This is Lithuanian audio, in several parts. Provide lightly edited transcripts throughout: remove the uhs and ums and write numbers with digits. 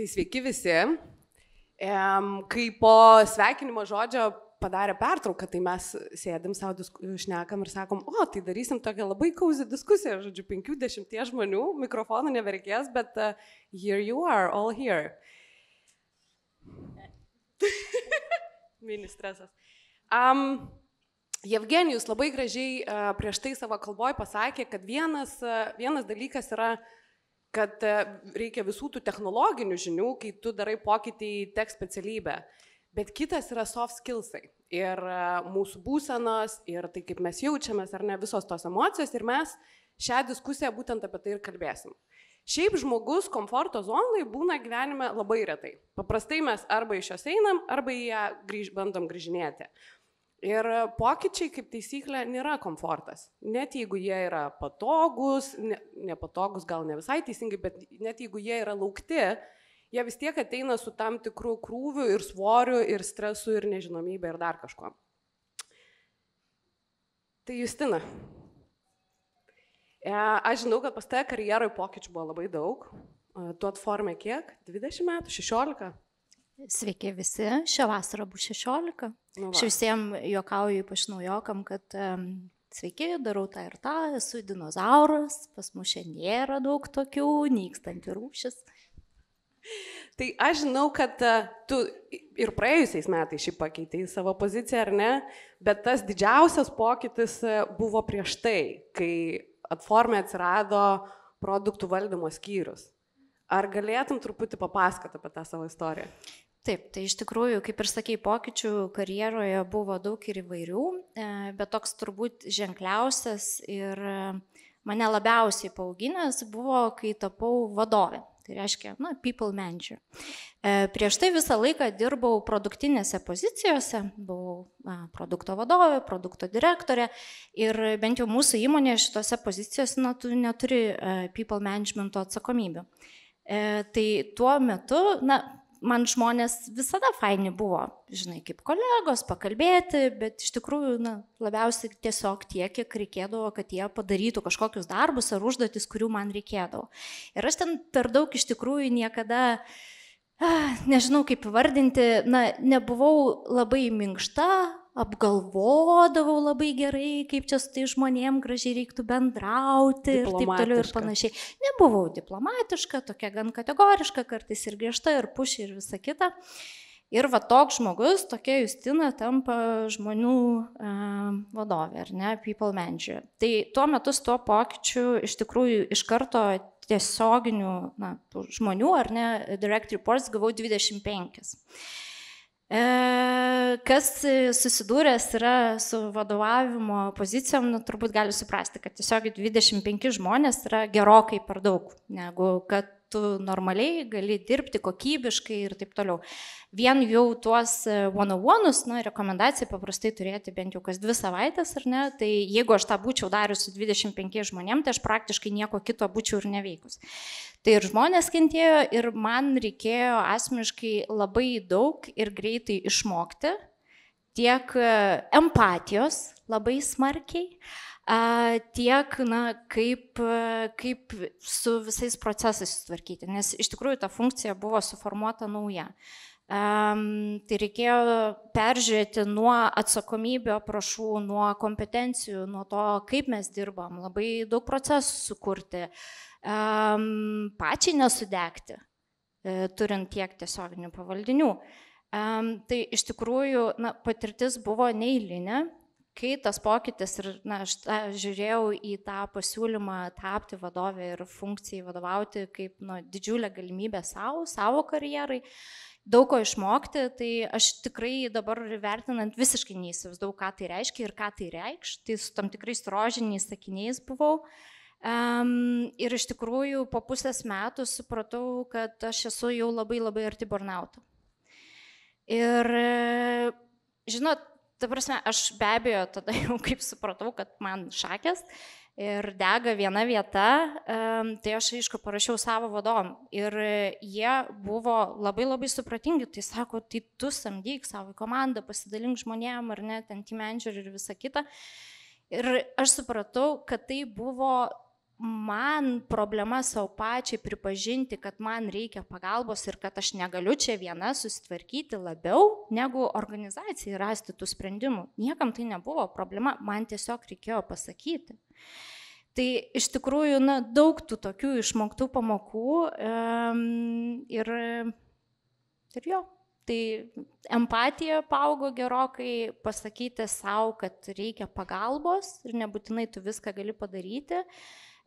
Tai sveiki visi. Kai po sveikinimo žodžio padarė pertrauką, tai mes sėdim savo šnekam ir sakom, tai darysim tokią labai kauzį diskusiją, žodžiu, 50 žmonių, mikrofonų nebereikės, bet here you are, all here. Mini stresas. Jevgenijus labai gražiai prieš tai savo kalboj pasakė, kad vienas dalykas yra, kad reikia visų tų technologinių žinių, kai tu darai pokytį į tech specialybę. Bet kitas yra soft skillsai. Ir mūsų būsenos, ir tai kaip mes jaučiamės, ar ne, visos tos emocijos. Ir mes šią diskusiją būtent apie tai ir kalbėsim. Šiaip žmogus komforto zonai būna gyvenime labai retai. Paprastai mes arba iš jos einam, arba į ją bandom grįžinėti. Ir pokyčiai, kaip taisyklė, nėra komfortas. Net jeigu jie yra patogus, nepatogus gal ne visai teisingai, bet net jeigu jie yra laukti, jie vis tiek ateina su tam tikrų krūvių ir svorių ir stresų ir nežinomybė ir dar kažko. Tai Justina. Aš žinau, kad pas tave karjeroje pokyčių buvo labai daug. Tu atformė kiek? 20 metų? 16? Sveiki visi, šią vasarą bus 16. Aš visiems juokauju, ypač naujokam, kad sveiki, darau tą ir tą, esu dinozauras, pas mus šiandien nėra daug tokių, nykstanti rūšis. Tai aš žinau, kad tu ir praėjusiais metais šį pakeitei savo poziciją, ar ne, bet tas didžiausias pokytis buvo prieš tai, kai Atforme atsirado produktų valdymo skyrius. Ar galėtum truputį papasakoti apie tą savo istoriją? Taip, tai iš tikrųjų, kaip ir sakei, pokyčių karjeroje buvo daug ir įvairių, bet toks turbūt ženkliausias ir mane labiausiai paauginęs buvo, kai tapau vadovė. Tai reiškia, people manager. Prieš tai visą laiką dirbau produktinėse pozicijose, buvau produkto vadovė, produkto direktorė ir bent jau mūsų įmonėje šitose pozicijose tu neturi people managemento atsakomybių. Tai tuo metu, man žmonės visada faini buvo, žinai, kaip kolegos, pakalbėti, bet iš tikrųjų, labiausiai tiesiog tiek, kiek reikėdavo, kad jie padarytų kažkokius darbus ar užduotis, kurių man reikėdavo. Ir aš ten per daug iš tikrųjų niekada, nežinau kaip vardinti, nebuvau labai minkšta, apgalvodavau labai gerai, kaip čia su tai žmonėm gražiai reiktų bendrauti ir taip toliau ir panašiai. Nebuvau diplomatiška, tokia gan kategoriška, kartais ir griežta, ir puši ir visa kita. Ir va toks žmogus, tokia Justina tampa žmonių vadovė, ar ne, people manager. Tai tuo metu su tuo pokyčiu iš tikrųjų iš karto tiesioginių žmonių, ar ne, direct reports gavau 25. Kas susidūręs yra su vadovavimo pozicijom, turbūt gali suprasti, kad tiesiog 25 žmonės yra gerokai per daug, negu kad tu normaliai gali dirbti kokybiškai ir taip toliau. Vien jau tuos one-on-one'us, rekomendacija paprastai turėti bent jau kas 2 savaitės, ar ne, tai jeigu aš tą būčiau darius su 25 žmonėm, tai aš praktiškai nieko kito būčiau ir neveikus. Tai ir žmonės kentėjo ir man reikėjo asmeniškai labai daug ir greitai išmokti tiek empatijos labai smarkiai, tiek, kaip su visais procesais sutvarkyti, nes iš tikrųjų ta funkcija buvo suformuota nauja. Tai reikėjo peržiūrėti nuo atsakomybio aprašų, nuo kompetencijų, nuo to, kaip mes dirbam, labai daug procesų sukurti, pačiai nesudegti, turint tiek tiesioginių pavaldinių. Tai iš tikrųjų patirtis buvo neeilinė, kai tas pokytis ir aš žiūrėjau į tą pasiūlymą tapti vadovę ir funkcijai vadovauti kaip didžiulę galimybę savo karjerai, daug ko išmokti, tai aš tikrai dabar vertinant visiškai neįsivaizdavau, ką tai reiškia ir ką tai reikš, tai su tam tikrais rožiniais sakiniais buvau. Ir iš tikrųjų po pusės metų supratau, kad aš esu jau labai arti burnauto. Ir žinot, ta prasme, aš be abejo tada jau kaip supratau, kad man šakės ir dega viena vieta, tai aš aišku parašiau savo vadovom ir jie buvo labai supratingi, tai sako, tai tu samdyk savo komandą, pasidalink žmonėm ar ne, ten team manager ir visa kita. Ir aš supratau, kad tai buvo man problema savo pačiai pripažinti, kad man reikia pagalbos ir kad aš negaliu čia viena susitvarkyti labiau negu organizacijai rasti tų sprendimų. Niekam tai nebuvo problema, man tiesiog reikėjo pasakyti. Tai iš tikrųjų daug tų tokių išmoktų pamokų ir jo. Tai empatija paaugo gerokai, pasakyti savo, kad reikia pagalbos ir nebūtinai tu viską gali padaryti.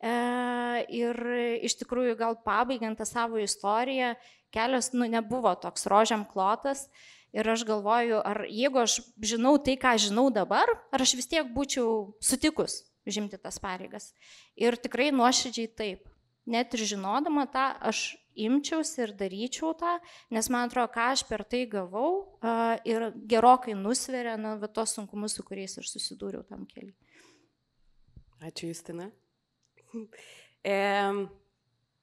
Ir iš tikrųjų gal pabaigiant tą savo istoriją, kelias nebuvo toks rožiam klotas ir aš galvoju, ar jeigu aš žinau tai, ką žinau dabar, ar aš vis tiek būčiau sutikus žimti tas pareigas. Ir tikrai nuoširdžiai taip. Net ir žinodama tą, aš imčiausi ir daryčiau tą, nes man atrodo, ką aš per tai gavau ir gerokai nusveria tos sunkumus, su kuriais aš susidūriau tam keliui. Ačiū, Justina.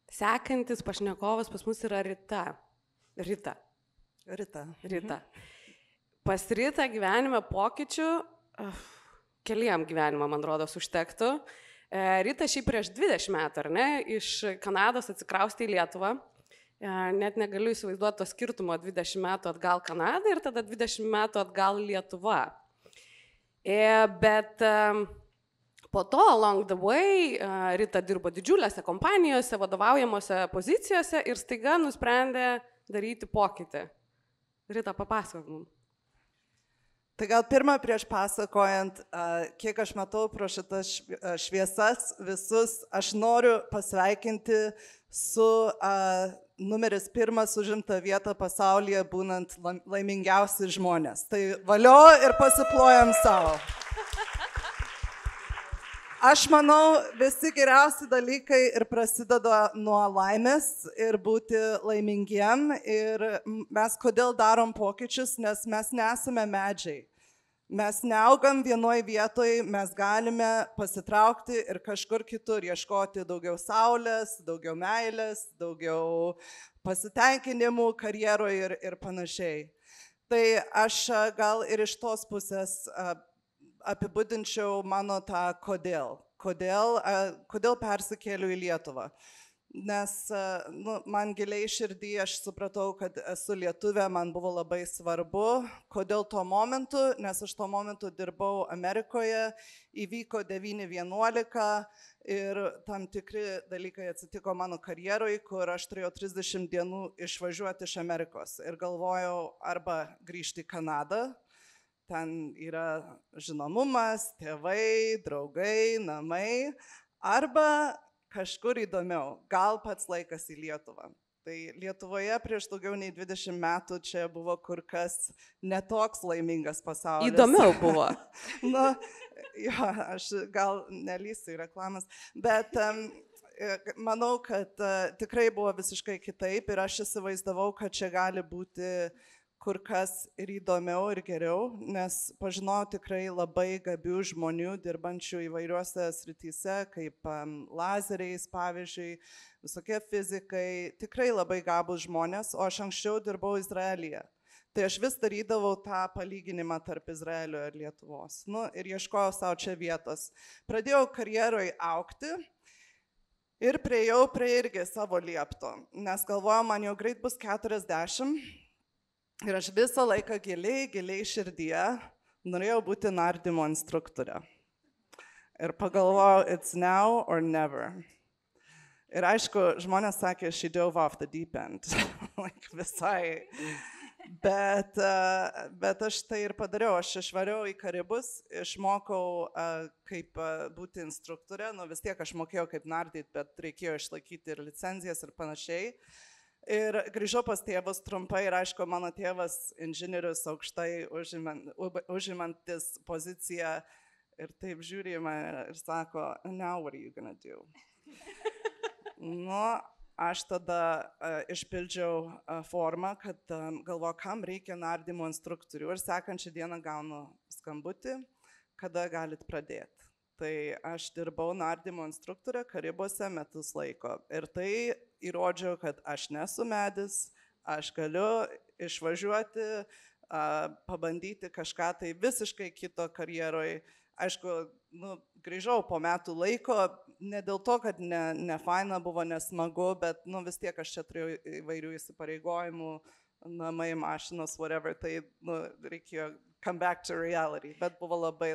Sekantis pašnekovas pas mus yra Rita. Rita. Pas Ritą gyvenime pokyčių, keliem gyvenimą, man rodos, užtektų. Rita šiaip prieš 20 metų, ar ne, iš Kanados atsikraustė į Lietuvą. Net negaliu įsivaizduoti to skirtumo 20 metų atgal Kanada ir tada 20 metų atgal Lietuva. Bet po to, along the way, Rita dirbo didžiulėse kompanijose, vadovaujamose pozicijose ir staiga nusprendė daryti pokytį. Rita, papasakok mums. Tai gal pirmą prieš pasakojant, kiek aš matau pro šitas šviesas visus, aš noriu pasveikinti su numeris 1 užimta vieta pasaulyje būnant laimingiausi žmonės. Tai valio ir pasiplojam savo. Aš manau, visi geriausi dalykai ir prasideda nuo laimės ir būti laimingiem. Ir mes kodėl darom pokyčius, nes mes nesame medžiai. Mes neaugam vienoj vietoj, mes galime pasitraukti ir kažkur kitur ieškoti daugiau saulės, daugiau meilės, daugiau pasitenkinimų karjeroje ir panašiai. Tai aš gal ir iš tos pusės apibūdinčiau mano tą kodėl. Kodėl persikėliau į Lietuvą. Nes man giliai širdį aš supratau, kad esu lietuvė, man buvo labai svarbu. Kodėl tuo momentu? Nes aš tuo momentu dirbau Amerikoje, įvyko 9-11 ir tam tikri dalykai atsitiko mano karjeroje, kur aš turėjau 30 dienų išvažiuoti iš Amerikos. Ir galvojau arba grįžti į Kanadą. Ten yra žinomumas, tėvai, draugai, namai, arba kažkur įdomiau, gal pats laikas į Lietuvą. Tai Lietuvoje prieš daugiau nei 20 metų čia buvo kur kas netoks laimingas pasaulis. Įdomiau buvo. Jo, aš gal nelysiu į reklamas, bet manau, kad tikrai buvo visiškai kitaip ir aš įsivaizdavau, kad čia gali būti kur kas ir įdomiau ir geriau, nes pažinojau tikrai labai gabių žmonių, dirbančių įvairiuose srityse, kaip lazeriais, pavyzdžiui, visokie fizikai, tikrai labai gabūs žmonės, o aš anksčiau dirbau Izraelyje. Tai aš vis darydavau tą palyginimą tarp Izraelio ir Lietuvos. Ir ieškojau savo čia vietos. Pradėjau karjeroje augti ir priejau prie irgi savo liepto, nes galvojau, man jau greit bus 40. Ir aš visą laiką giliai širdyje norėjau būti nardymo instruktorė. Ir pagalvojau, it's now or never. Ir aišku, žmonės sakė, she dove off the deep end. Visai. Bet aš tai ir padariau. Aš išvariau į Karibus, išmokau, kaip būti instruktorė. Vis tiek aš mokėjau kaip nardyti, bet reikėjo išlaikyti ir licenzijas ir panašiai. Ir grįžau pas tėvus trumpai ir aišku, mano tėvas inžinierius aukštai užimantis poziciją ir taip žiūri į mane ir sako, now what are you gonna do? Aš tada išpildžiau formą, kad galvoju, kam reikia nardymo instruktorių ir sekančią dieną gaunu skambutį, kada galit pradėti. Tai aš dirbau nardymo instruktorė Karibuose metus laiko ir tai įrodžiau, kad aš nesu medis, aš galiu išvažiuoti, pabandyti kažką tai visiškai kito karjeroje. Aišku, grįžau po metų laiko, ne dėl to, kad ne faina buvo, nesmagu, bet vis tiek aš čia turėjau įvairių įsipareigojimų, namai, mašinos, whatever, tai reikėjo come back to reality, bet buvo labai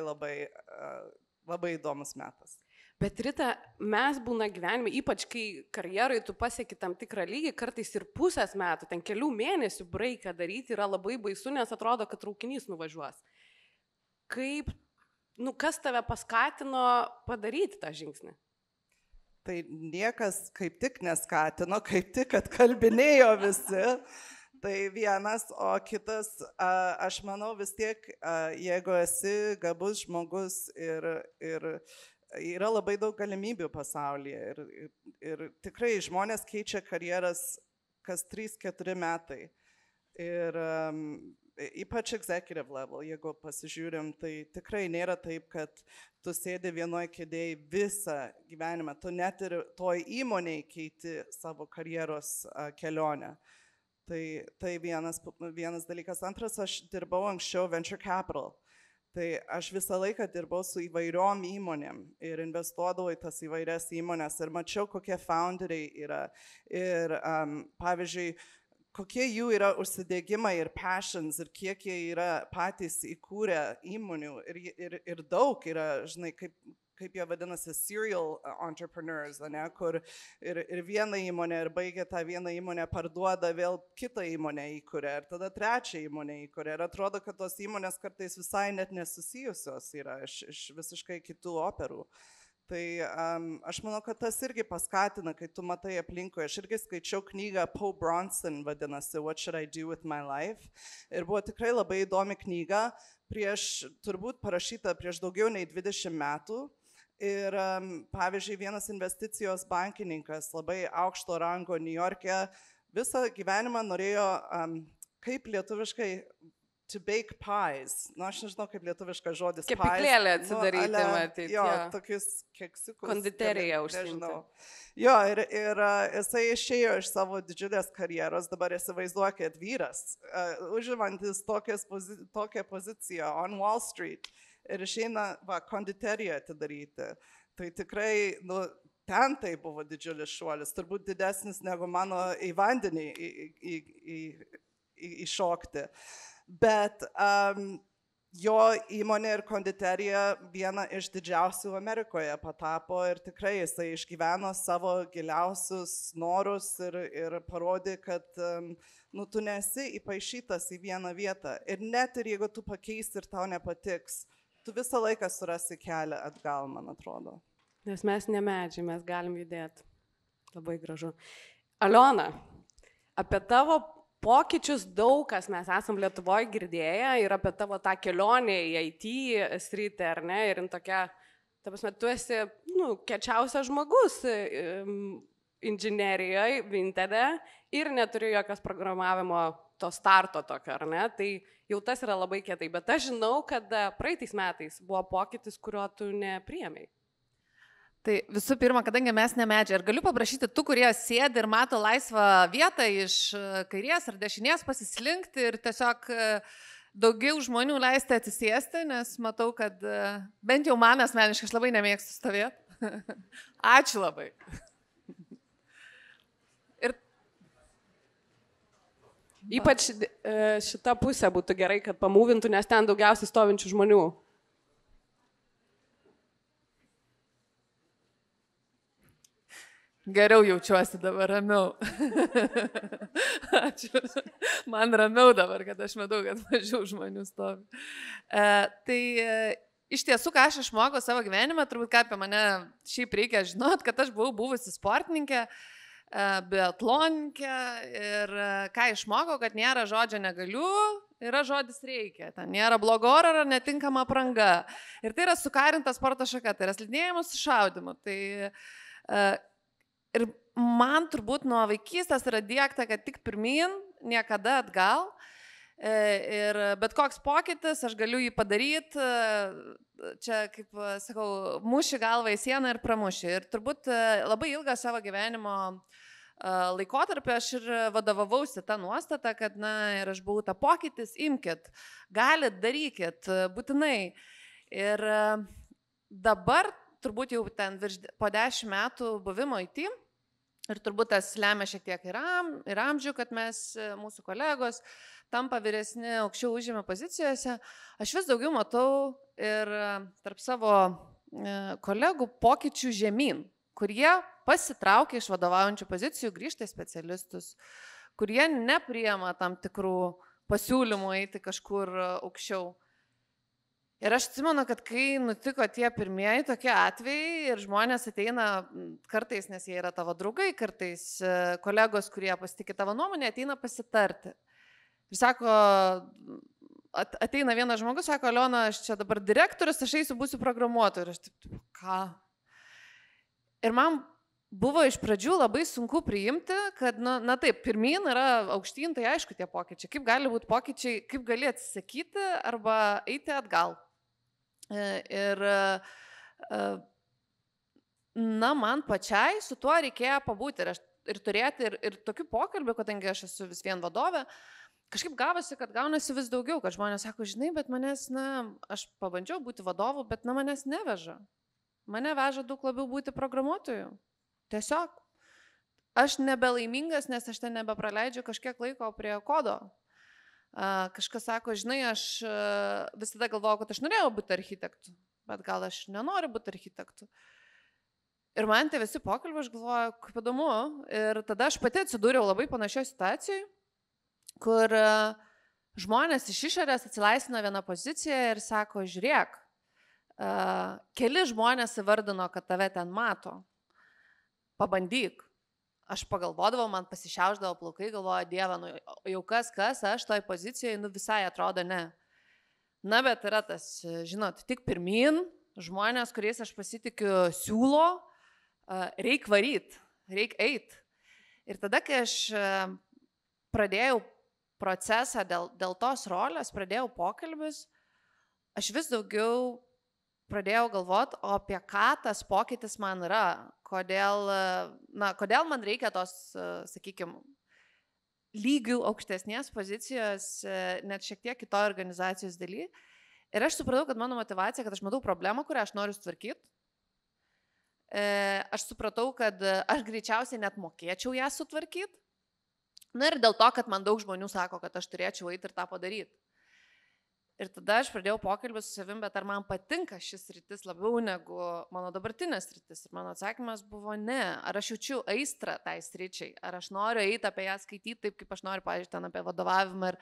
įdomus metas. Bet Rita, mes būna gyvenime, ypač kai karjerai tu pasieki tam tikrą lygį, kartais ir pusės metų, ten kelių mėnesių braiką daryti yra labai baisu, nes atrodo, kad traukinys nuvažiuos. Kaip, kas tave paskatino padaryti tą žingsnį? Tai niekas kaip tik neskatino, kaip tik atkalbinėjo visi. Tai vienas, o kitas, aš manau vis tiek, jeigu esi gabus žmogus ir yra labai daug galimybių pasaulyje ir tikrai žmonės keičia karjeras kas 3-4 metai. Ir ypač executive level, jeigu pasižiūrim, tai tikrai nėra taip, kad tu sėdi vienoje kėdėje visą gyvenimą, tu net ir toj įmonėje keiti savo karjeros kelionę. Tai vienas dalykas. Antras, aš dirbau anksčiau venture capital. Tai aš visą laiką dirbau su įvairiom įmonėm ir investuodavau į tas įvairias įmonės ir mačiau, kokie founderiai yra. Ir pavyzdžiui, kokie jų yra užsidegimai ir passions ir kiek jie yra patys įkūrę įmonių. Ir daug yra, žinai, kaip jie vadinasi, serial entrepreneurs, ne, kur ir vieną įmonę ir baigia tą vieną įmonę, parduoda, vėl kitą įmonę įkuria ir tada trečią įmonę įkuria. Ir atrodo, kad tos įmonės kartais visai net nesusijusios yra iš visiškai kitų operų. Tai aš manau, kad tas irgi paskatina, kai tu matai aplinkui. Aš irgi skaičiau knygą Poe Bronson, vadinasi What Should I Do With My Life? Ir buvo tikrai labai įdomi knyga, turbūt parašyta prieš daugiau nei 20 metų. Ir pavyzdžiui, vienas investicijos bankininkas, labai aukšto rango New York'e, visą gyvenimą norėjo, kaip lietuviškai, to bake pies. Aš nežinau, kaip lietuviškas žodis. Kepyklėlę atsidaryti, matyti. Jo, tokius keksiukus. Konditeriją užsiimti. Jo, ir jisai išėjo iš savo didžiulės karjeros, dabar įsivaizduokit, vyras, užimantis tokią poziciją on Wall Street. Ir išeina konditeriją atidaryti. Tai tikrai, ten tai buvo didžiulis šuolis, turbūt didesnis negu mano į vandenį įšokti. Bet jo įmonė ir konditerija viena iš didžiausių Amerikoje patapo ir tikrai jisai išgyveno savo giliausius norus ir parodė, kad tu nesi įpaišytas į vieną vietą. Ir net ir jeigu tu pakeisi ir tau nepatiks, tu visą laiką surasi kelią atgal, man atrodo. Nes mes ne medžiai, mes galim judėti. Labai gražu. Aliona, apie tavo pokyčius daug kas mes esam Lietuvoje girdėję ir apie tavo tą kelionę į IT sritį, ar ne? Ir tokia, ta prasme, tu esi, kečiausias žmogus inžinerijoje, Vintede ir neturi jokios programavimo to starto tokio, ar ne? Tai jau tas yra labai kietai, bet aš žinau, kad praeitais metais buvo pokytis, kurio tu nepriėmei. Tai visų pirma, kadangi mes ne medžiai, ar galiu paprašyti tų, kurie sėdi ir mato laisvą vietą iš kairės ar dešinės pasislinkti ir tiesiog daugiau žmonių leisti atsisėsti, nes matau, kad bent jau man asmeniškai aš labai nemėgstu stovėti. Ačiū labai. Ypač šita pusė būtų gerai, kad pamūvintų, nes ten daugiausiai stovinčių žmonių. Geriau jaučiuosi dabar, ramiau. Ačiū. Man ramiau dabar, kad aš matau, kad mažiau žmonių stovi. Tai iš tiesų, ką aš išmokau savo gyvenime, turbūt ką apie mane šiaip reikia žinot, kad aš buvau buvusi sportininkė, biatloninkė ir ką išmokau, kad nėra žodžio negaliu, yra žodis reikia. Ten nėra blogo oro ar netinkama apranga. Ir tai yra sukarinta sporto šaka, tai yra slidinėjimas su šaudimu. Ir man turbūt nuo vaikystės yra diegta, kad tik pirmyn, niekada atgal. Ir bet koks pokytis, aš galiu jį padaryti, čia, kaip sakau, muši galvą į sieną ir pramuši. Ir turbūt labai ilgą savo gyvenimo laikotarpį aš ir vadovavausi tą nuostatą, kad, ir aš buvau tą pokytis, imkit, galit, darykit, būtinai. Ir dabar turbūt jau ten po 10 metų buvimo IT ir turbūt tas lemia šiek tiek ir amžių, kad mūsų kolegos tampa vyresni, aukščiau užėmė pozicijose. Aš vis daugiau matau ir tarp savo kolegų pokyčių žemyn, kurie pasitraukia iš vadovaujančių pozicijų, grįžta į specialistus, kurie nepriema tam tikrų pasiūlymų eiti kažkur aukščiau. Ir aš atsimenu, kad kai nutiko tie pirmieji tokie atvejai ir žmonės ateina kartais, nes jie yra tavo draugai, kartais kolegos, kurie pasitikė tavo nuomonę, ateina pasitarti. Ir sako, ateina vienas žmogus, sako, Aliona, aš čia dabar direktorius, aš eisiu, būsiu programuotoju. Ir aš taip, ką? Ir man buvo iš pradžių labai sunku priimti, kad, na taip, pirmyn yra aukštyn, tai aišku tie pokyčiai. Kaip gali būti pokyčiai, kaip gali atsisakyti arba eiti atgal. Ir, na, man pačiai su tuo reikėjo pabūti ir turėti ir tokių pokalbių, kadangi aš esu vis vien vadovė, kažkaip gavosi, kad gaunasi vis daugiau, kad žmonės sako, žinai, bet manęs, aš pabandžiau būti vadovu, bet manęs neveža. Mane veža daug labiau būti programuotoju. Tiesiog. Aš nebelaimingas, nes aš ten nebepraleidžiu kažkiek laiko prie kodo. Kažkas sako, žinai, aš visada galvojau, kad aš norėjau būti architektu, bet gal aš nenoriu būti architektu. Ir man tie visi pokalbiai, aš galvoju, kaip įdomu. Ir tada aš pati atsidūriau labai panašioje situacijoje, kur žmonės iš išorės atsilaisvina vieną poziciją ir sako, žiūrėk, keli žmonės įvardino, kad tave ten mato, pabandyk. Aš pagalvodavau, man pasišiauždavo plaukai, galvoju, Dieve, jau kas, aš toj pozicijoje, visai atrodo ne. Na, bet yra tas, žinot, tik pirmin, žmonės, kuriais aš pasitikiu, siūlo, reik varyt, reik eit. Ir tada, kai aš pradėjau procesą dėl tos rolės, pradėjau pokalbius, aš vis daugiau pradėjau galvoti, o apie ką tas pokytis man yra, kodėl man reikia tos, sakykime, lygių aukštesnės pozicijos, net šiek tiek kitoje organizacijos daly. Ir aš supratau, kad mano motivacija, kad aš matau problemą, kurią aš noriu sutvarkyti. Aš supratau, kad aš greičiausiai net mokėčiau ją sutvarkyti. Na ir dėl to, kad man daug žmonių sako, kad aš turėčiau eiti ir tą padaryti. Ir tada aš pradėjau pokalbį su savim, bet ar man patinka šis rytis labiau negu mano dabartinės rytis. Ir mano atsakymas buvo ne. Ar aš jaučiu aistrą tai sričiai, ar aš noriu eiti apie ją skaityti taip, kaip aš noriu, pavyzdžiui, ten apie vadovavimą ir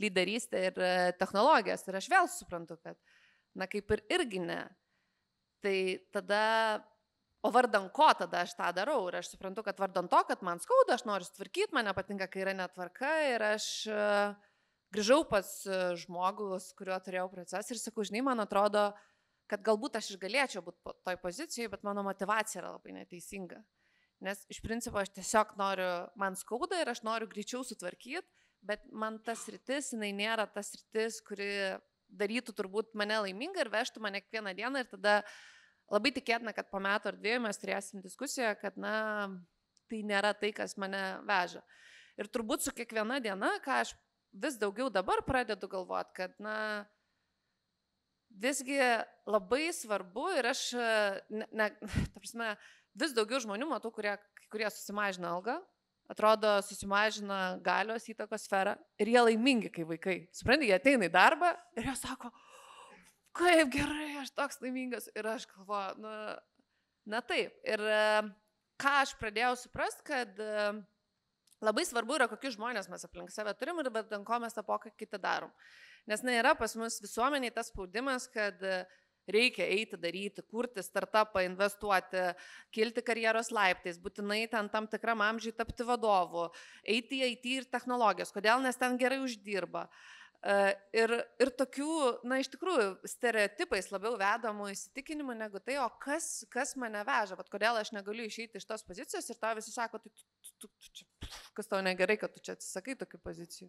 lyderystę ir technologijas. Ir aš vėl suprantu, kad, na kaip ir irgi ne. Tai tada, o vardan ko tada aš tą darau? Ir aš suprantu, kad vardan to, kad man skauda, aš noriu sutvarkyti, man nepatinka, kai yra netvarka ir aš grįžau pas žmogus, kuriuo turėjau procesą ir sakau, žinai, man atrodo, kad galbūt aš ir galėčiau būti toj pozicijoje, bet mano motivacija yra labai neteisinga. Nes iš principo aš tiesiog noriu, man skauda ir aš noriu greičiau sutvarkyti, bet man tas rytis, jinai nėra tas rytis, kuri darytų turbūt mane laimingą ir vežtų mane kiekvieną dieną ir tada labai tikėtina, kad po metų ar 2 mes turėsim diskusiją, kad, na, tai nėra tai, kas mane veža. Ir turbūt su kiekviena diena, ką aš vis daugiau dabar pradedu galvoti, kad, na, visgi labai svarbu ir aš, ta prasme, vis daugiau žmonių matau, kurie susimažina algą, atrodo, susimažina galios įtakos sferą ir jie laimingi kaip vaikai. Supranti, jie ateina į darbą ir jie sako, kaip gerai, aš toks laimingas. Ir aš galvoju, na taip. Ir ką aš pradėjau suprasti, kad labai svarbu yra, kokius žmonės mes aplink save turim ir ant ko mes tą pokytį darom. Nes yra pas mus visuomeniai tas spaudimas, kad reikia eiti, daryti, kurti startupą, investuoti, kilti karjeros laiptais, būtinai ten tam tikram amžiui tapti vadovu, eiti į IT ir technologijas, kodėl, nes ten gerai uždirba. Ir tokių, na, iš tikrųjų, stereotipais labiau vedamų įsitikinimų negu tai, o kas mane veža, bet kodėl aš negaliu išeiti iš tos pozicijos ir tau visi sako, kas tau negerai, kad tu čia atsisakai tokių pozicijų.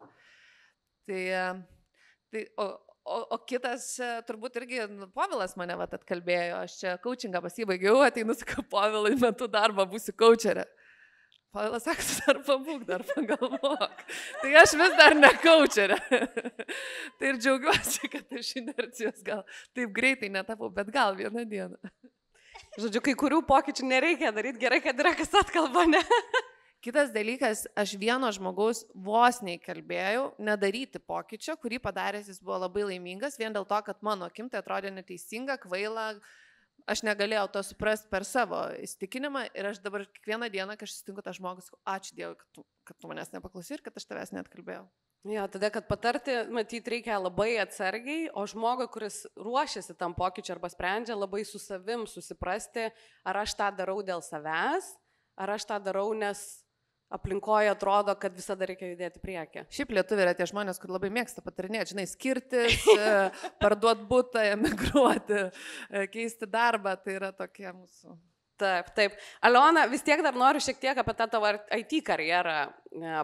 O kitas, turbūt irgi, Povilas mane atkalbėjo, aš čia coachingą pasibaigiau, ateinu, sakau, Povilai, metu darbą, būsiu coacherė. Pavilas sako, dar pabūk, dar pagalvok. Tai aš vis dar ne coacherė. Tai ir džiaugiuosi, kad iš inercijos gal taip greitai netapau, bet gal vieną dieną. Žodžiu, kai kurių pokyčių nereikia daryti, gerai, kad yra kas atkalba, ne? Kitas dalykas, aš vieno žmogaus vos neįkalbėjau nedaryti pokyčio, kurį padaręs jis buvo labai laimingas, vien dėl to, kad mano akim tai atrodė neteisinga, kvaila. Aš negalėjau to suprasti per savo įsitikinimą ir aš dabar kiekvieną dieną, kai aš susitinku tą žmogų, sakau, ačiū Dievui, kad tu manęs nepaklausai ir kad aš tavęs net kalbėjau. Jo, tada, kad patarti, matyti reikia labai atsargiai, o žmogui, kuris ruošiasi tam pokyčiu arba sprendžia, labai su savim susiprasti, ar aš tą darau dėl savęs, ar aš tą darau, nes aplinkoje atrodo, kad visada reikia judėti priekį. Šiaip lietuviai yra tie žmonės, kur labai mėgsta patarinėti, žinai, skirtis, parduoti butą, emigruoti, keisti darbą, tai yra tokie mūsų. Taip, taip. Aliona, vis tiek dar noriu šiek tiek apie tą tavo IT karjerą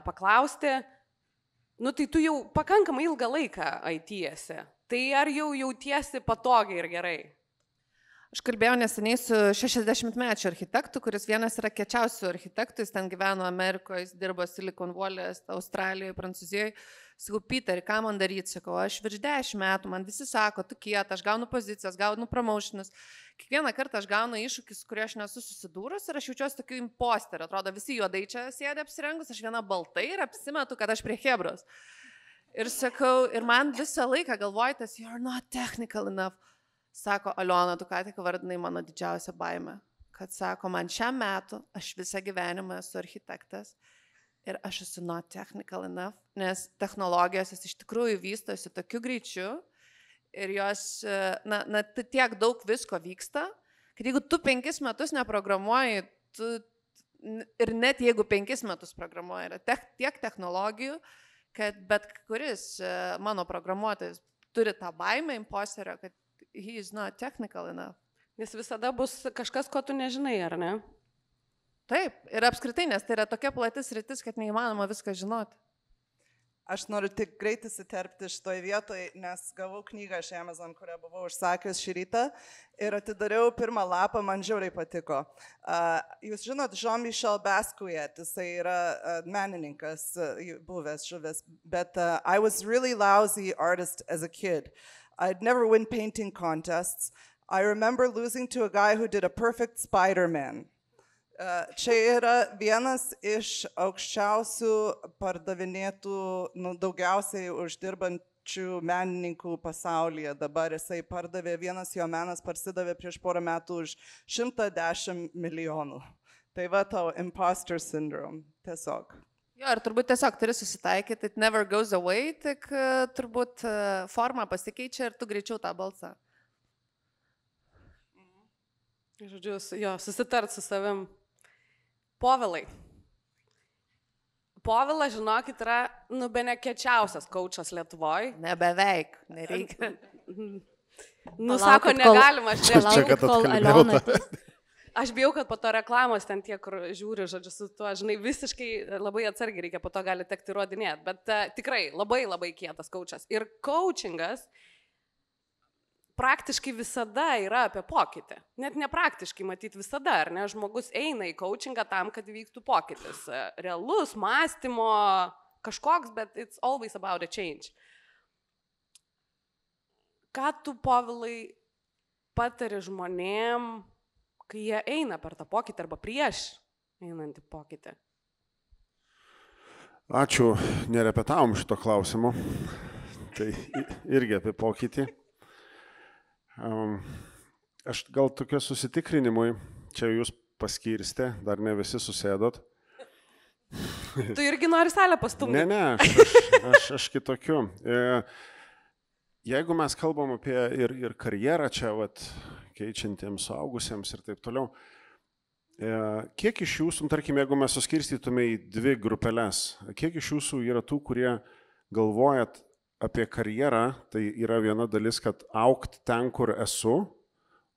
paklausti. Nu, tai tu jau pakankamai ilgą laiką IT-esi. Tai ar jau jautiesi patogiai ir gerai? Aš kalbėjau neseniai su 60-mečiu architektu, kuris vienas yra kiečiausių architektų, jis ten gyveno Amerikoje, jis dirbo Silicon Valley, Australijoje, Prancūzijoje. Sakau, Peter, ką man daryti? Sakau, aš virš 10 metų, man visi sako, tu kieta, aš gaunu pozicijas, gaunu promotionus. Kiekvieną kartą aš gaunu iššūkis, kurie aš nesu susidūrus ir aš jaučiuosi tokiu imposteriu. Atrodo, visi juodai čia sėdė apsirengus, aš viena baltai ir apsimetu, kad aš prie Hebros. Ir sakau, ir man visą laiką galvojate, you're not technical enough. Sako, Aliona, tu ką tik vardinai mano didžiausią baimę, kad sako, man šiam metu, aš visą gyvenimą esu architektas ir aš esu not technical enough, nes technologijos iš tikrųjų vystosi tokiu greičiu ir jos, tiek daug visko vyksta, kad jeigu tu 5 metus neprogramuoji, ir net jeigu 5 metus programuoji, yra tiek technologijų, kad bet kuris mano programuotojas turi tą baimę imposterio, kad he is not technical enough. Nes visada bus kažkas, ko tu nežinai, ar ne? Taip, ir apskritai, nes tai yra tokia platis rytis, kad neįmanoma viską žinoti. Aš noriu tik greitai įsiterpti šitoj vietoj, nes gavau knygą iš Amazon, kurią buvau užsakęs šį rytą ir atidariau pirmą lapą, man žiauriai patiko. Jūs žinot, Jean-Michel Basquiat, jisai yra menininkas, buvęs žuvęs, bet I was really lousy artist as a kid. I'd never win painting contests. I remember losing to a guy who did a perfect Spider-Man. Čia yra vienas iš aukščiausių pardavinėtų, daugiausiai uždirbančių menininkų pasaulyje. Dabar jisai pardavė, vienas jo menas parsidavė prieš porą metų už 110 milijonų. Tai va tau imposter syndrome, tiesiog. Jo, ir turbūt tiesiog turi susitaikyti, it never goes away, tik turbūt forma pasikeičia ir tu greičiau tą balsą. Žodžiu, jo, susitart su savim. Povilai. Povilas, žinokit, yra, bene kiečiausias coachas Lietuvoje. Ne beveik, nereikia. Sako, negalima, aš Palaukit, kol Aliona ateis. Aš bijau, kad po to reklamos ten tie, kur žiūri, žodžiu, su tuo, žinai, visiškai labai atsargiai reikia, po to gali tekti įrodinėti, bet tikrai labai labai kietas coachas. Ir coachingas praktiškai visada yra apie pokytį. Net nepraktiškai, matyt, visada, ar ne, žmogus eina į coachingą tam, kad vyktų pokytis. Realus, mąstymo, kažkoks, bet it's always about a change. Ką tu, Povilai, patari žmonėm, kai jie eina per tą pokytį arba prieš einantį pokytį? Ačiū, nerepetavom šito klausimu. Tai irgi apie pokytį. Aš gal tokiu susitikrinimui, čia jūs paskirstė, dar ne visi susėdot. Tu irgi nori salę pastumti? Ne, aš kitokiu. Jeigu mes kalbam apie ir karjerą čia, keičiantiems suaugusiems ir taip toliau, kiek iš jūsų, tarkim, jeigu mes suskirstytume į 2 grupelės, kiek iš jūsų yra tų, kurie galvojat apie karjerą, tai yra viena dalis, kad aukt ten, kur esu,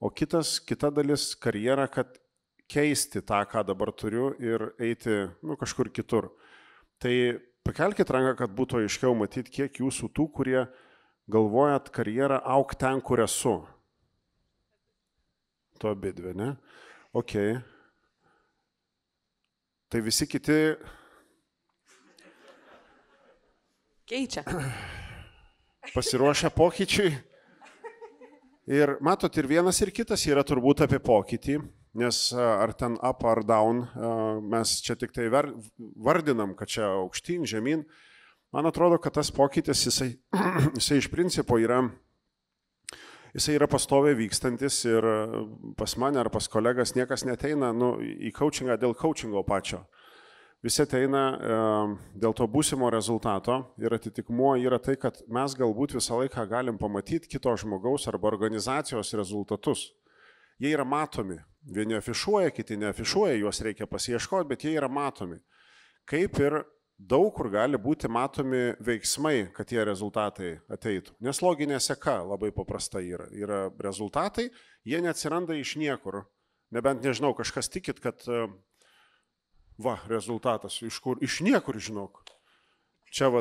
o kita dalis karjera, kad keisti tą, ką dabar turiu ir eiti kažkur kitur. Tai pakelkit ranką, kad būtų aiškiau matyti, kiek jūsų tų, kurie galvojat karjerą aukt ten, kur esu. To abidvi, ne? Ok. tai visi kiti Keičia. pasiruošę pokyčiui. Ir matot, ir vienas, ir kitas yra turbūt apie pokytį, nes ar ten up ar down, mes čia tik tai vardinam, kad čia aukštyn, žemyn. Man atrodo, kad tas pokytis, jisai iš principo yra pastoviai vykstantis ir pas mane ar pas kolegas niekas neteina į coachingą dėl coachingo pačio. Visi ateina dėl to būsimo rezultato ir atitikmuo yra tai, kad mes galbūt visą laiką galim pamatyti kito žmogaus arba organizacijos rezultatus. Jie yra matomi. Vieni afišuoja, kiti neafišuoja, juos reikia pasiieškoti, bet jie yra matomi. Kaip ir daug kur gali būti matomi veiksmai, kad tie rezultatai ateitų. Nes loginė seka labai paprasta yra. Yra rezultatai, jie neatsiranda iš niekur. Nebent nežinau, kažkas tikit, kad rezultatas, iš kur? Iš niekur, žinok. Čia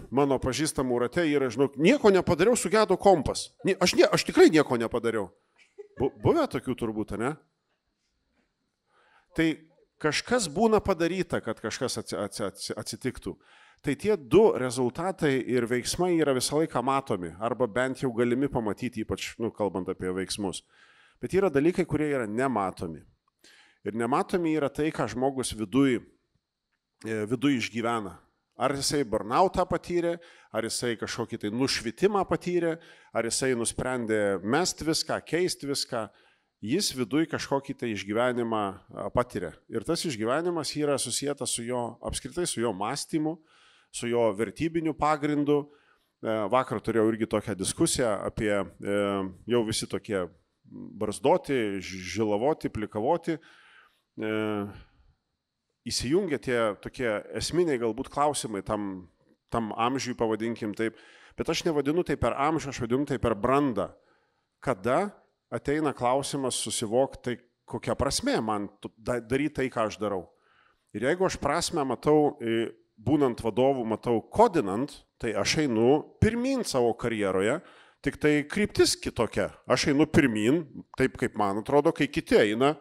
mano pažįstamų rate yra, žinok, nieko nepadariau, sugedo kompas. Aš tikrai nieko nepadariau. Buvę tokių turbūt, ne? Tai kažkas būna padaryta, kad kažkas atsitiktų. Tai tie du rezultatai ir veiksmai yra visą laiką matomi, arba bent jau galimi pamatyti, ypač, kalbant apie veiksmus. Bet yra dalykai, kurie yra nematomi. Ir nematomi yra tai, ką žmogus viduj išgyvena. Ar jisai burnoutą patyrė, ar jisai kažkokį tai nušvitimą patyrė, ar jisai nusprendė mest viską, keisti viską. Jis viduj kažkokį tai išgyvenimą patiria. Ir tas išgyvenimas yra susijęs apskritai su jo mąstymu, su jo vertybiniu pagrindu. Vakar turėjau irgi tokią diskusiją apie jau visi tokie barzdoti, žilavoti, plikavoti. Įsijungia tie tokie esminiai galbūt klausimai tam amžiui, pavadinkim taip, bet aš nevadinu tai per amžių, aš vadinu tai per brandą. Kada ateina klausimas susivokti, tai kokia prasmė man daryti tai, ką aš darau. Ir jeigu aš prasmę matau, būnant vadovu, matau kodinant, tai aš einu pirmyn savo karjeroje, tik tai kryptis kitokia. Aš einu pirmyn, taip kaip man atrodo, kai kiti eina,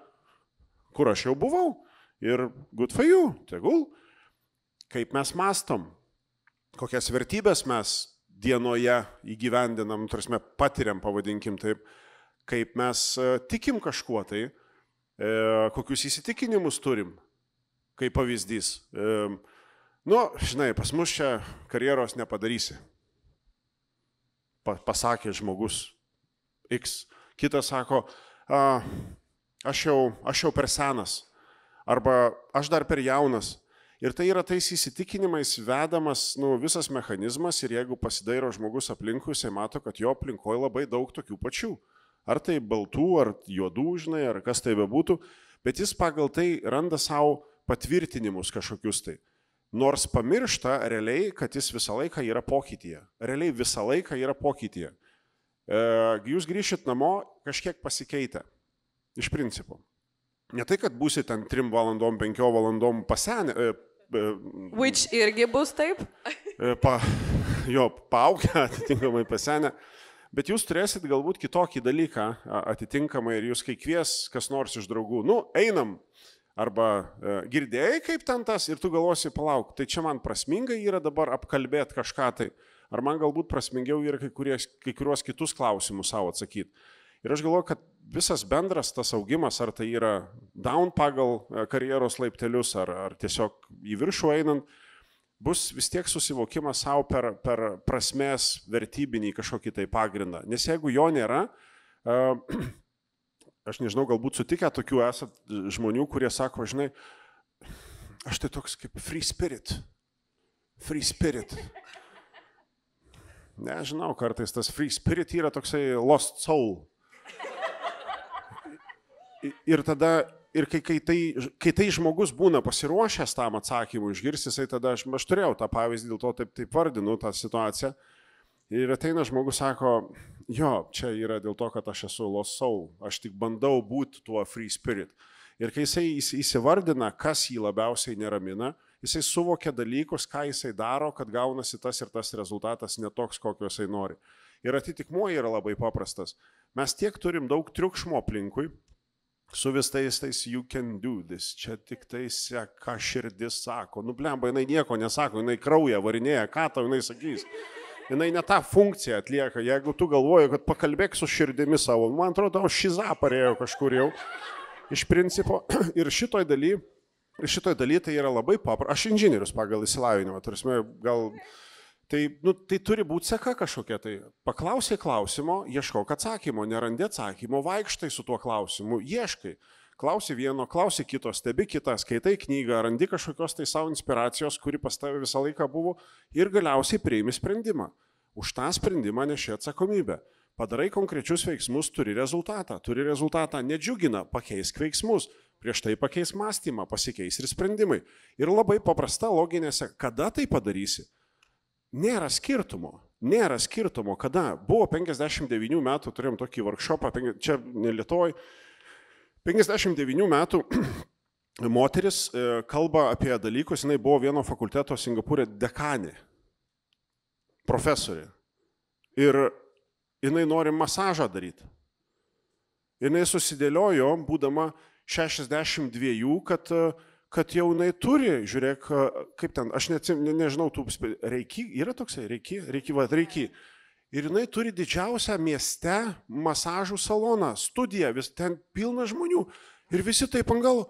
kur aš jau buvau. Ir good for you, tegul. Kaip mes mastom, kokias vertybės mes dienoje įgyvendinam, tarsi patiriam, pavadinkim taip, kaip mes tikim kažkuo tai, kokius įsitikinimus turim, kaip pavyzdys. Žinai, pas mus čia karjeros nepadarysi. Pasakė žmogus X. Kitas sako, aš jau per senas. Arba aš dar per jaunas. Ir tai yra tais įsitikinimais vedamas visas mechanizmas ir jeigu pasidairo žmogus aplinkui, jisai mato, kad jo aplinkoje labai daug tokių pačių. Ar tai baltų, ar juodų, žinai, ar kas tai bebūtų, bet jis pagal tai randa savo patvirtinimus kažkokius tai. Nors pamiršta realiai, kad jis visą laiką yra pokytyje. Realiai visą laiką yra pokytyje. Jūs grįšit namo kažkiek pasikeitę. Iš principo. Ne tai, kad būsi ten 3 valandom, 5 valandom pasenę. Which irgi bus taip? Paaugę, atitinkamai pasenę. Bet jūs turėsit galbūt kitokį dalyką atitinkamai ir jūs kai kvies kas nors iš draugų. Einam. Arba girdėjai kaip ten tas ir tu galvosi, palauk, tai čia man prasmingai yra dabar apkalbėti kažką tai. Ar man galbūt prasmingiau yra kai kuriuos kitus klausimus savo atsakyti. Ir aš galvoju, kad visas bendras tas augimas, ar tai yra down pagal karjeros laiptelius, ar tiesiog į viršų einant, bus vis tiek susivokimas savo per prasmės vertybinį kažkokį tai pagrindą. Nes jeigu jo nėra, aš nežinau, galbūt sutikę tokių esat žmonių, kurie sako, žinai, aš tai toks kaip free spirit. Free spirit. Nežinau, kartais tas free spirit yra toksai lost soul. Ir tada, kai tai žmogus būna pasiruošęs tam atsakymui išgirsti, jisai tada, aš turėjau tą pavyzdį, dėl to taip vardinu tą situaciją. Ir ateina žmogus, sako, čia yra dėl to, kad aš esu lost soul, aš tik bandau būti tuo free spirit. Ir kai jisai įsivardina, kas jį labiausiai neramina, jisai suvokia dalykus, ką jisai daro, kad gaunasi tas ir tas rezultatas netoks, kokio jisai nori. Ir atitikmuo yra labai paprastas. Mes tiek turim daug triukšmo aplinkui, su visais tais you can do this, čia tik tai ką širdis sako. Nu, blemba, jinai nieko nesako, jinai kraują varinėja, ką tau jinai sakys. Jinai ne tą funkciją atlieka, jeigu tu galvoji, kad pakalbėk su širdimi savo. Man atrodo, šiza parėjo kažkur jau. Iš principo, ir šitoj daly tai yra labai paprasta. Aš inžinierius pagal išsilavinimą, turime gal... Tai turi būti seka kažkokia. Tai paklausai klausimo, ieškok atsakymo, nerandi atsakymo, vaikštai su tuo klausimu, ieškai. Klausi vieno, klausi kito, stebi kitą, skaitai knygą, randi kažkokios tai savo inspiracijos, kuri pas tave visą laiką buvo ir galiausiai priimi sprendimą. Už tą sprendimą neši atsakomybę. Padarai konkrečius veiksmus, turi rezultatą, nedžiugina, pakeisk veiksmus, prieš tai pakeis mąstymą, pasikeis ir sprendimai. Ir labai paprasta loginėse, kada tai padarysi. Nėra skirtumo, kada. Buvo 59 metų, turėjom tokį workshopą, čia ne Lietuvoj, 59 metų moteris kalba apie dalykus, jinai buvo vieno fakulteto Singapūrė dekanė, profesorė. Ir jinai nori masažą daryti. Jinai susidėliojo, būdama 62, kad jau jinai turi, žiūrėk, kaip ten, aš nežinau, reiki, yra toksai, reiki. Ir jinai turi didžiausią mieste masažų saloną, studiją, vis ten pilna žmonių. Ir visi taip angalo,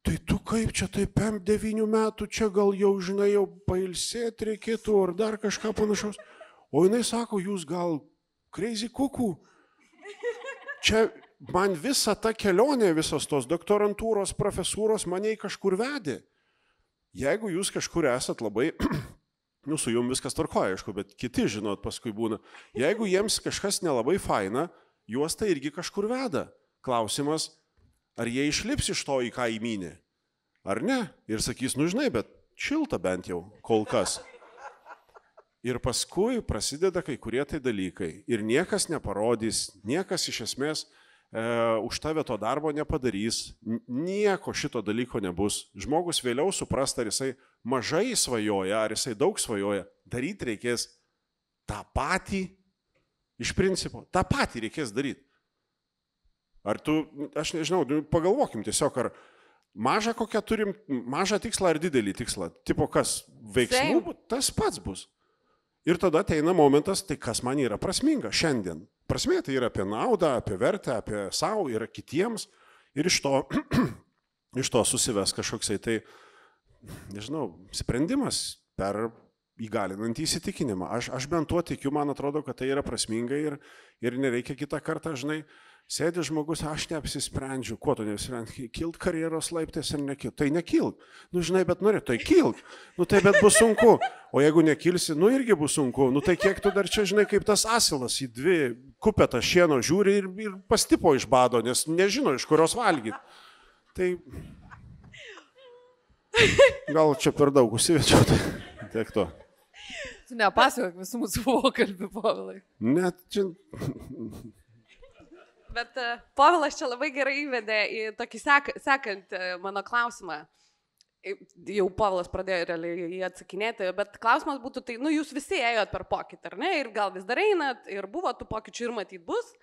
tai tu kaip čia taip 9 metų, čia gal jau, žinai, jau pailsėti reikėtų, ar dar kažką panašaus. O jinai sako, jūs gal crazy kukų. Čia man visa ta kelionė, visos tos doktorantūros, profesūros mane į kažkur vedė. Jeigu jūs kažkur esat labai, su jums viskas tvarkoja, aišku, bet kiti, žinot, paskui būna. Jeigu jiems kažkas nelabai faina, juos tai irgi kažkur veda. Klausimas, ar jie išlips iš to, į ką įmynė? Ar ne? Ir sakys, nu žinai, bet šilta bent jau, kol kas. Ir paskui prasideda kai kurie tai dalykai. Ir niekas neparodys, niekas iš esmės už tave to darbo nepadarys, nieko šito dalyko nebus. Žmogus vėliau supras, ar jisai mažai svajoja, ar jisai daug svajoja. Daryti reikės tą patį, iš principo, tą patį reikės daryti. Ar tu, aš nežinau, pagalvokim tiesiog, ar mažą kokią turim, mažą tikslą ar didelį tikslą. Tipo, kas veiksmų, tas pats bus. Ir tada ateina momentas, tai kas man yra prasminga šiandien. Prasmė tai yra apie naudą, apie vertę, apie savo ir kitiems. Ir iš to susives kažkoksai tai, nežinau, sprendimas per įgalinantį įsitikinimą. Aš bent tuo tikiu, man atrodo, kad tai yra prasminga ir nereikia kitą kartą, žinai, sėdi žmogus, aš neapsisprendžiu, kuo tu neapsisprendži, kilt karjeros laiptės ar nekilt. Tai nekilk. Nu, žinai, bet nori, tai kilk. Nu, tai bet bus sunku. O jeigu nekilsi, nu irgi bus sunku. Nu, tai kiek tu dar čia, žinai, kaip tas asilas į 2 kupetas šieno žiūri ir pastipo iš bado, nes nežino, iš kurios valgyti. Tai gal čia per daug užsivečiau, tai tiek to. Tu nepasakok visų mūsų pokalbių, Povilai. Net čia... Bet Povilas čia labai gerai įvedė į tokį sekant mano klausimą. Jau Povilas pradėjo realiai jį atsakinėti, bet klausimas būtų, tai, nu, jūs visi ėjot per pokytį, ar ne? Ir gal vis dar einat, ir buvo tų pokyčių ir matyt bus.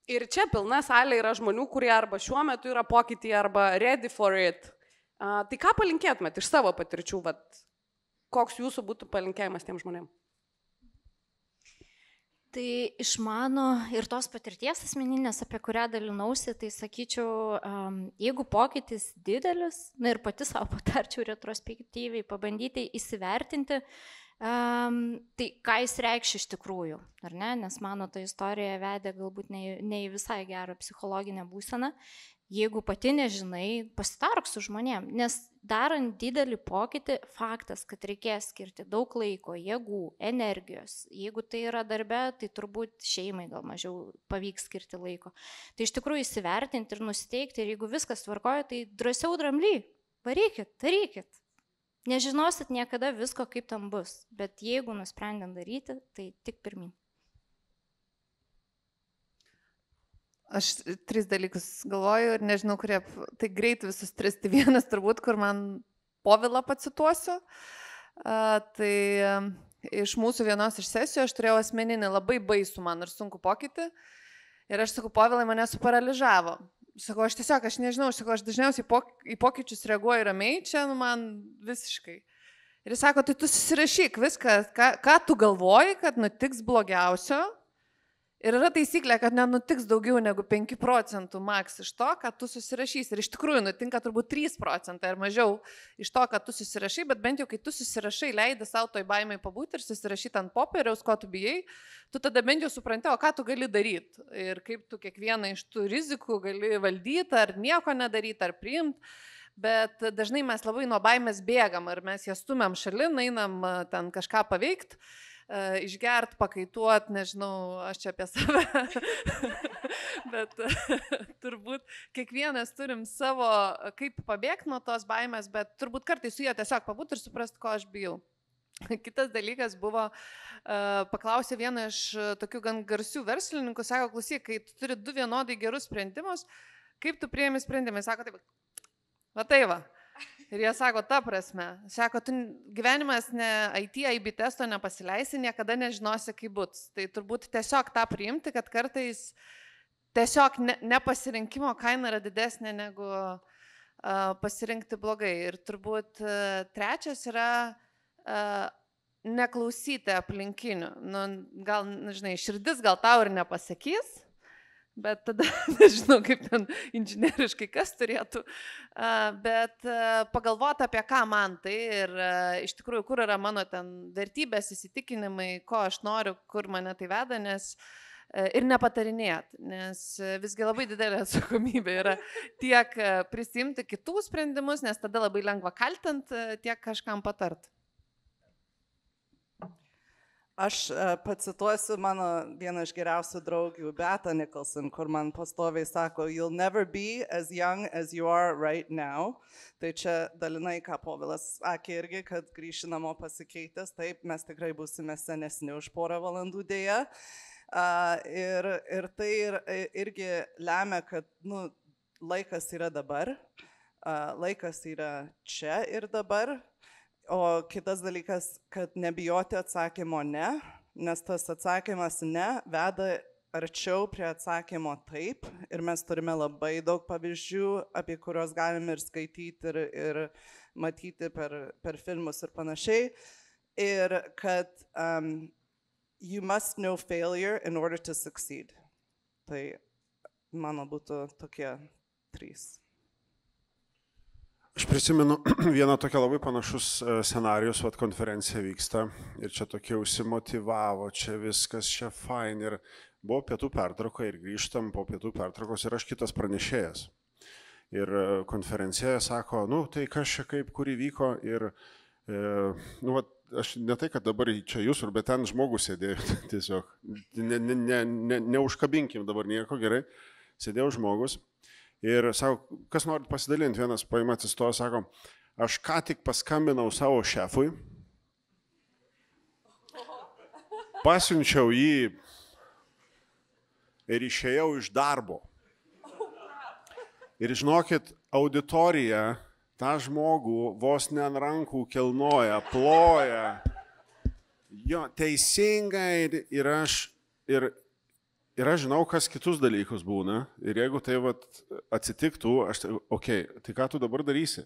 Ir čia pilna salė yra žmonių, kurie arba šiuo metu yra pokytyje, arba ready for it. Tai ką palinkėtumėt iš savo patirčių, koks jūsų būtų palinkėjimas tiem žmonėm? Tai iš mano ir tos patirties asmeninės, apie kurią dalinausi, tai sakyčiau, jeigu pokytis didelis, na ir pati savo patarčiau retrospektyviai pabandyti įsivertinti, tai ką jis reikš iš tikrųjų, ar ne? Nes mano ta istorija vedė galbūt ne į visai gerą psichologinę būseną. Jeigu pati nežinai, pasitark su žmonėm, nes darant didelį pokytį, faktas, kad reikės skirti daug laiko, jėgų, energijos. Jeigu tai yra darbe, tai turbūt šeimai gal mažiau pavyks skirti laiko. Tai iš tikrųjų įsivertinti ir nusiteikti, ir jeigu viskas tvarkoja, tai drąsiau dramly, varykit, darykit. Nežinosit niekada visko, kaip tam bus, bet jeigu nusprendėm daryti, tai tik pirmin. Aš 3 dalykus galvoju ir nežinau, kurie, tai greit visus 3, tai vienas turbūt, kur man Povilą pacituosiu. Tai iš mūsų vienos iš sesijų aš turėjau asmeninį labai baisų man ir sunku pokytį. Ir aš sakau, Povilai mane suparaližavo. sakau, aš nežinau, aš dažniausiai į pokyčius reaguoju ramiai, čia man visiškai. Ir jis sako, tai tu susirašyk viską, ką tu galvoji, kad nutiks blogiausio. Ir yra taisyklė, kad nenutiks daugiau negu 5% maks iš to, kad tu susirašysi. Ir iš tikrųjų nutinka turbūt 3% ar mažiau iš to, kad tu susirašai, bet bent jau kai tu susirašai, leidi savo toj baimai pabūti ir susirašyti ant popieriaus, ko tu bijai, tu tada bent jau supranti, o ką tu gali daryti. Ir kaip tu kiekvieną iš tų rizikų gali valdyti, ar nieko nedaryti, ar priimti. Bet dažnai mes labai nuo baimės bėgam, ar mes jas stumiam šalin, einam ten kažką paveikti. Išgert, pakaituot, nežinau, aš čia apie save, bet turbūt kiekvienas turim savo, kaip pabėgti nuo tos baimės, bet turbūt kartais su jie tiesiog pabūti ir suprasti, ko aš bijau. Kitas dalykas buvo, paklausė vieną iš tokių gan garsių verslininkų, sako, klausyk, kai tu turi 2 vienodai gerus sprendimus, kaip tu priimi sprendimai, sako, taip, va tai va. Ir jie sako, ta prasme, sako, tu gyvenimas IB testo nepasileisi, niekada nežinosi, kaip bus. Tai turbūt tiesiog tą priimti, kad kartais tiesiog nepasirinkimo kaina yra didesnė negu pasirinkti blogai. Ir turbūt trečias yra neklausyti aplinkinių. Nu, gal, žinai, širdis gal tau ir nepasakys, bet tada nežinau, kaip ten inžinieriškai kas turėtų, bet pagalvoti apie ką man tai ir iš tikrųjų, kur yra mano ten vertybės, įsitikinimai, ko aš noriu, kur mane tai veda, nes ir nepatarinėti, nes visgi labai didelė atsakomybė yra tiek prisimti kitų sprendimus, nes tada labai lengva kaltinti, tiek kažkam patart. Aš pacituosiu mano vieną iš geriausių draugių, Beata Nicholson, kur man pastoviai sako, you'll never be as young as you are right now. Tai čia dalinai, ką Povilas sakė irgi, kad grįši namo pasikeitęs, taip, mes tikrai būsime senesni už 4 valandų dėja. Ir tai irgi lemia, kad laikas yra dabar, laikas yra čia ir dabar. O kitas dalykas, kad nebijoti atsakymo ne, nes tas atsakymas ne veda arčiau prie atsakymo taip. Ir mes turime labai daug pavyzdžių, apie kuriuos galime ir skaityti, ir matyti per filmus ir panašiai. Ir kad you must know failure in order to succeed. Tai mano būtų tokie 3. Aš prisimenu vieną tokią labai panašus scenarijus, vat konferencija vyksta ir čia tokie užsimotyvavo, čia viskas, čia fain ir buvo pietų pertrauka ir grįžtam po pietų pertraukos ir aš kitas pranešėjas. Ir konferencijoje sako, tai kas čia kaip, kur įvyko ir, aš ne tai, kad dabar čia jūs, bet ten žmogus sėdėjo tiesiog, neužkabinkim dabar nieko, gerai, sėdėjo žmogus. Ir sako, kas norit pasidalinti, vienas paima atsistojo, sako, aš ką tik paskambinau savo šefui, pasiunčiau jį ir išėjau iš darbo. Ir žinokit, auditorija tą žmogų vos ne ant rankų kilnoja, ploja. Jo, teisingai ir aš žinau, kas kitus dalykus būna ir jeigu tai atsitiktų, tai ką tu dabar darysi?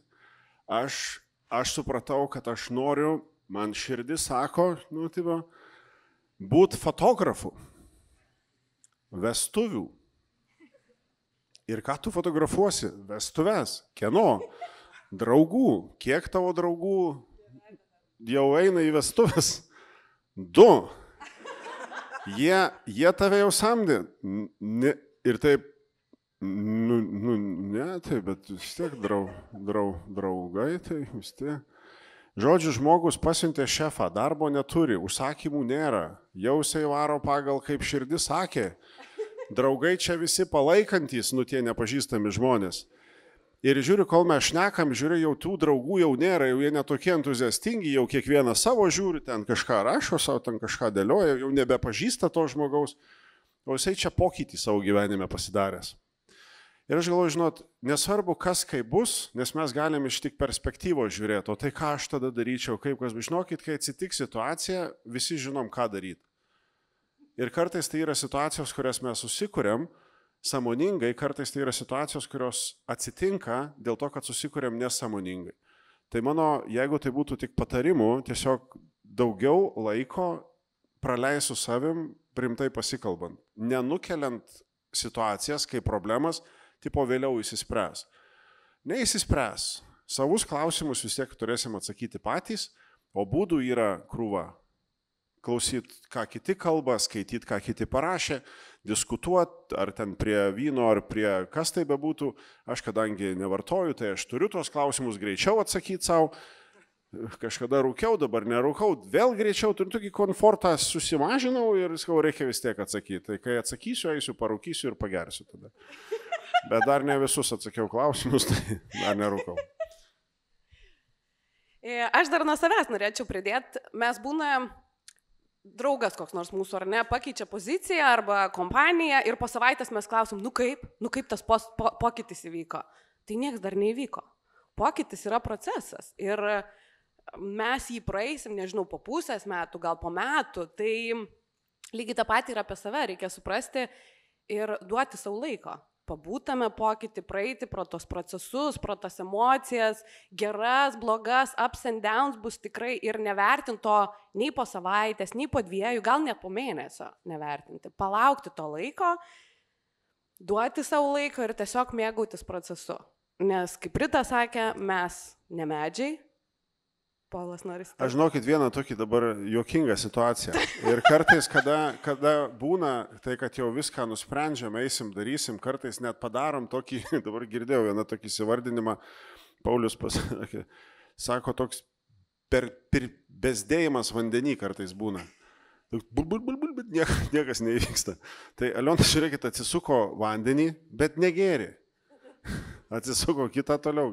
Aš supratau, kad aš noriu, man širdis sako, būti fotografu, vestuvių. Ir ką tu fotografuosi? Vestuves. Kieno? Draugų. Kiek tavo draugų jau eina į vestuves? 2. Jie tave jau samdė. Ir taip, ne, taip, bet vis tiek draugai, tai vis tiek. Žodžiu, žmogus pasiuntė šefą, darbo neturi, užsakymų nėra, jau jisai varo pagal kaip širdis sakė. Draugai čia visi palaikantys, tie nepažįstami žmonės. Ir žiūriu, kol mes šnekam, žiūriu, jau tų draugų jau nėra, jau jie netokie entuziastingi, jau kiekvienas savo žiūri, ten kažką rašo, savo ten kažką dėlioja, jau nebepažįsta to žmogaus, o jisai čia pokytį savo gyvenime pasidaręs. Ir aš galvoju, žinot, nesvarbu, kas kaip bus, nes mes galim iš tik perspektyvos žiūrėti, o tai ką aš tada daryčiau, kaip kas, žinokit, kai atsitiks situacija, visi žinom, ką daryti. Ir kartais tai yra situacijos, kurias mes susikuriam sąmoningai, kartais tai yra situacijos, kurios atsitinka dėl to, kad susikuriam nesąmoningai. Tai mano, jeigu tai būtų tik patarimų, tiesiog daugiau laiko praleisiu savim, primtai pasikalbant, nenukeliant situacijas kaip problemas, tipo vėliau įsispręs. Neįsispręs. Savus klausimus vis tiek turėsim atsakyti patys, o būdų yra krūva. Klausyti, ką kiti kalba, skaityti, ką kiti parašė, diskutuoti, ar ten prie vyno, ar prie kas tai bebūtų. Aš kadangi nevartoju, tai aš turiu tuos klausimus greičiau atsakyti savo. Kažkada rūkiau, dabar nerūkau, vėl greičiau turiu tokį komfortą, susimažinau ir skau, reikia vis tiek atsakyti. Tai kai atsakysiu, eisiu, parūkysiu ir pagersiu tada. Bet dar ne visus atsakiau klausimus, tai dar nerūkau. Aš dar nuo savęs norėčiau pridėti, mes būna draugas koks nors mūsų, ar ne, pakeičia poziciją arba kompaniją ir po savaitės mes klausim, nu kaip tas pokytis įvyko. Tai nieks dar neįvyko. Pokytis yra procesas ir mes jį praeisim, nežinau, po pusės metų, gal po metų, tai lygiai tą patį ir apie save reikia suprasti ir duoti savo laiko. Pabūtame pokytį, praeiti pro tos procesus, pro tas emocijas, geras, blogas, ups and downs bus tikrai ir nevertinti to nei po savaitės, nei po 2, gal net po mėnesio nevertinti. Palaukti to laiko, duoti savo laiko ir tiesiog mėgautis procesu. Nes, kaip Rita sakė, mes ne medžiai. Polas norisi. Aš žinokit vieną tokį dabar juokingą situaciją. Ir kartais, kada būna tai, kad jau viską nusprendžiam, eisim, darysim, kartais net padarom tokį, dabar girdėjau vieną tokį įsivardinimą, Paulius pasakė, sako, toks bezdėjimas vandenį kartais būna. Bet niekas neįvyksta. Tai Aliona, žiūrėkit, atsisuko vandenį, bet negėrė. Atsisuko kitą toliau.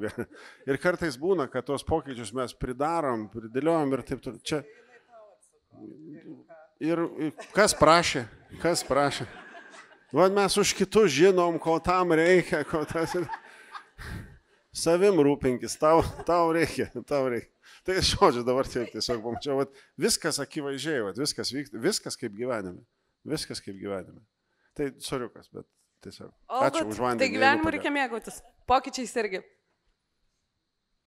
Ir kartais būna, kad tos pokyčius mes pridarom, pridėliojam ir taip toliau. Čia. Ir kas prašė? Kas prašė? Vat mes už kitus žinom, ko tam reikia, ko tas. Savim rūpinkis, tau reikia, tau reikia. Tai žodžiu dabar taip tiesiog pamačiau, viskas akivaizdžiai, viskas vyksta, viskas kaip gyvenime. Viskas kaip gyvenime. Tai soriukas, bet tiesiog. Ačiū už vandenį. Tai gyvenimu reikia mėgautis. Pokyčiais irgi.